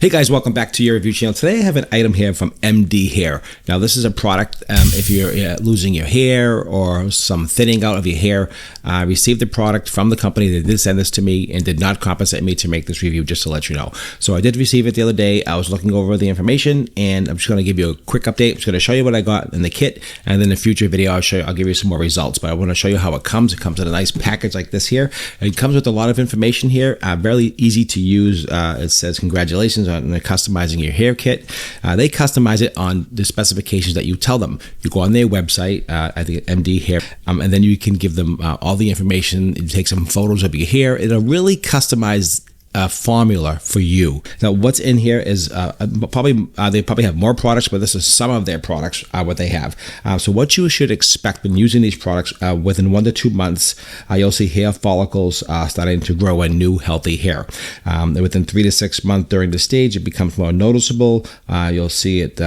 Hey guys, welcome back to your review channel. Today I have an item here from MDHair. Now this is a product if you're losing your hair or some thinning out of your hair. I received the product from the company. They did send this to me and did not compensate me to make this review, just to let you know. So I did receive it the other day. I was looking over the information and I'm just going to give you a quick update. I'm just going to show you what I got in the kit, and then in a future video I'll give you some more results. But I want to show you how it comes. It comes in a nice package like this here. It comes with a lot of information here, very easy to use. It says congratulations on customizing your hair kit. They customize it on the specifications that you tell them. You go on their website, I think MDHair, and then you can give them all the information. You take some photos of your hair. It'll really customize formula for you. Now what's in here is they probably have more products, but this is some of their products, what they have. So what you should expect when using these products, within 1 to 2 months, you'll see hair follicles starting to grow in new healthy hair. Within 3 to 6 months during the stage, it becomes more noticeable. You'll see it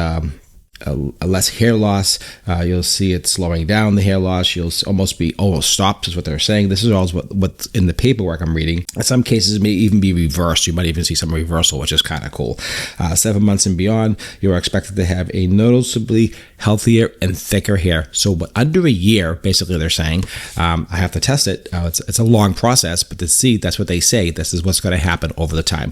less hair loss. You'll see it slowing down the hair loss. You'll almost stopped is what they're saying. This is all what's in the paperwork I'm reading. In some cases it may even be reversed. You might even see some reversal, which is kind of cool. 7 months and beyond, you are expected to have a noticeably healthier and thicker hair. So under a year, basically they're saying, I have to test it. It's a long process, but to see, that's what they say. This is what's going to happen over the time.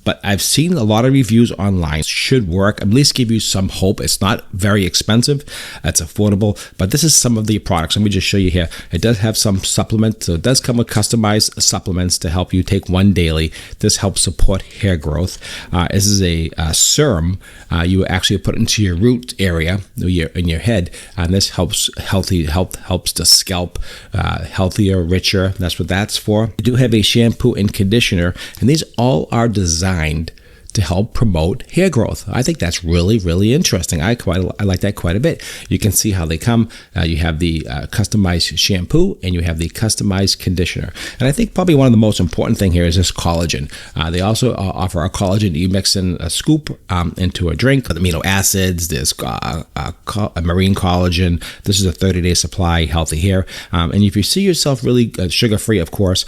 But I've seen a lot of reviews online. It should work, at least give you some hope. It's not very expensive. It's affordable, but this is some of the products. Let me just show you here. It does have some supplements. So it does come with customized supplements to help you take one daily. This helps support hair growth. This is a serum you actually put into your root area in your head, and this helps the scalp healthier, richer. That's what that's for. You do have a shampoo and conditioner, and these all are designed to help promote hair growth. I think that's really, really interesting. I like that quite a bit. You can see how they come. You have the customized shampoo and you have the customized conditioner. And I think probably one of the most important thing here is this collagen. They also offer a collagen. You mix in a scoop into a drink with amino acids. There's a marine collagen. This is a 30-day supply, healthy hair. And if you see yourself really sugar-free, of course,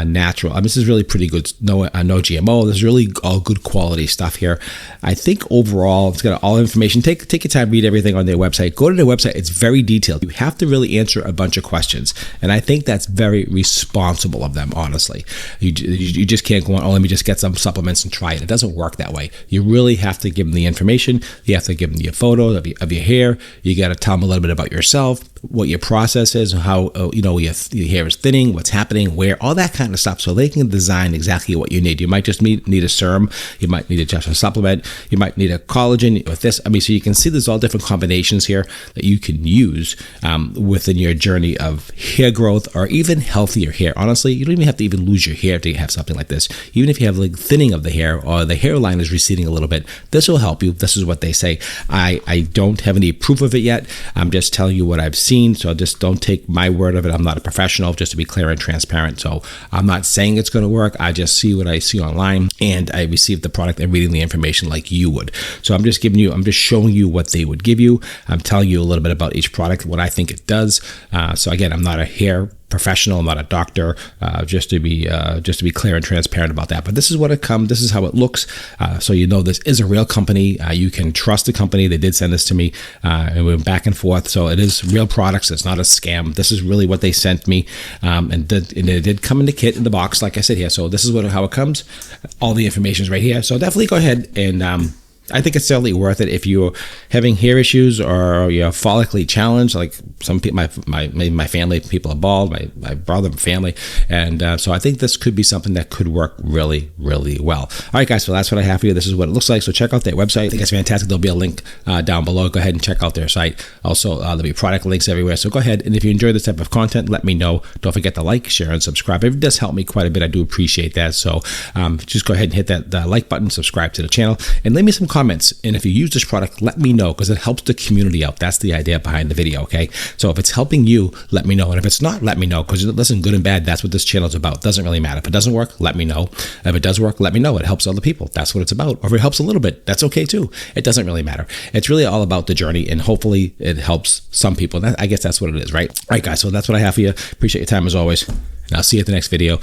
natural. This is really pretty good. No GMO. This is really all good quality stuff here. I think overall it's got all information. Take your time, read everything on their website. Go to their website. It's very detailed. You have to really answer a bunch of questions, and I think that's very responsible of them, honestly. You just can't go on, let me just get some supplements and try it. It doesn't work that way. You really have to give them the information. You have to give them your photos of your hair. You got to tell them a little bit about yourself, what your process is, how your hair is thinning, what's happening, where, all that kind of stuff, so they can design exactly what you need. You might just need a serum. You might need just a supplement. You might need a collagen with this. So you can see there's all different combinations here that you can use within your journey of hair growth or even healthier hair. Honestly, you don't even have to even lose your hair to have something like this. Even if you have like thinning of the hair or the hairline is receding a little bit, this will help you. This is what they say. I don't have any proof of it yet. I'm just telling you what I've seen, so just don't take my word of it. I'm not a professional, just to be clear and transparent. So I'm not saying it's going to work. I just see what I see online, and I received the product and reading the information like you would. So I'm just showing you what they would give you. I'm telling you a little bit about each product, what I think it does. So again, I'm not a hair professional, I'm not a doctor, just to be clear and transparent about that. But this is what it comes. This is how it looks. So this is a real company. You can trust the company. They did send this to me, and we went back and forth. So it is real products. It's not a scam. This is really what they sent me, and it did come in the kit in the box, like I said here. So this is how it comes. All the information is right here. So definitely go ahead and I think it's certainly worth it if you're having hair issues or you're follically challenged. Like some people, my family, people are bald, my brother, family, and so I think this could be something that could work really, really well. All right, guys, so that's what I have for you. This is what it looks like. So check out their website. I think it's fantastic. There'll be a link down below. Go ahead and check out their site. Also, there'll be product links everywhere. So go ahead, and if you enjoy this type of content, let me know. Don't forget to like, share, and subscribe. It does help me quite a bit. I do appreciate that. So just go ahead and hit that like button, subscribe to the channel, and leave me some comments. And if you use this product, let me know, because it helps the community out. That's the idea behind the video, okay? So if it's helping you, let me know. And if it's not, let me know, because listen, good and bad, that's what this channel is about. It doesn't really matter. If it doesn't work, let me know. If it does work, let me know. It helps other people. That's what it's about. Or if it helps a little bit, that's okay too. It doesn't really matter. It's really all about the journey, and hopefully it helps some people. I guess that's what it is, right? All right, guys, so that's what I have for you. Appreciate your time as always, and I'll see you at the next video.